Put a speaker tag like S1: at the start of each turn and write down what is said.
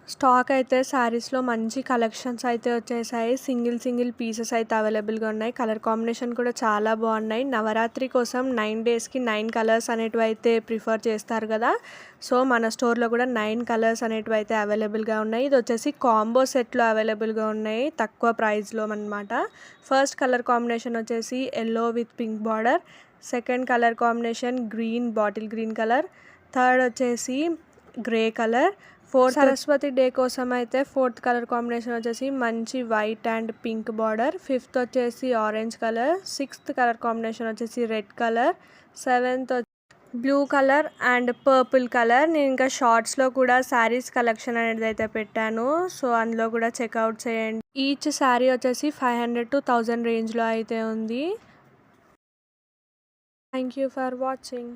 S1: Stock అయితే శారీస్‌లో మంచి కలెక్షన్స్ అయితే వచ్చేసాయి. సింగిల్ పీసెస్ అయితే అవైలబుల్‌గా ఉన్నాయి. కలర్ కాంబినేషన్ కూడా చాలా బాగున్నాయి. నవరాత్రి కోసం 9 డేస్‌కి 9 కలర్స్ అనేటివి అయితే ప్రిఫర్ చేస్తారు కదా! సో, మన స్టోర్‌లో కూడా 9 కలర్స్ అనేటివి అయితే అవైలబుల్‌గా ఉన్నాయి. ఇది వచ్చేసి కాంబో సెట్‌లో అవైలబుల్‌గా ఉన్నాయి. తక్కువ ప్రైస్‌లో అనమాట. ఫస్ట్ కలర్ కాంబినేషన్ వచ్చేసి yellow with pink border. Second colour combination bottle green colour. Third వచ్చేసి గ్రే కలర్. సరస్వతి డే కోసం అయితే ఫోర్త్ కలర్ కాంబినేషన్ వచ్చేసి మంచి white and pink border. Fifth వచ్చేసి orange colour. Sixth colour combination వచ్చేసి red colour. Seventh blue colour and purple colour. నేను ఇంకా షార్ట్స్లో కూడా శారీస్ కలెక్షన్ అనేది అయితే పెట్టాను. సో, అందులో కూడా చెక్అవుట్ చేయండి. ఈచ్ శారీ వచ్చేసి 500 to 1000 రేంజ్లో అయితే ఉంది. Thank you for watching.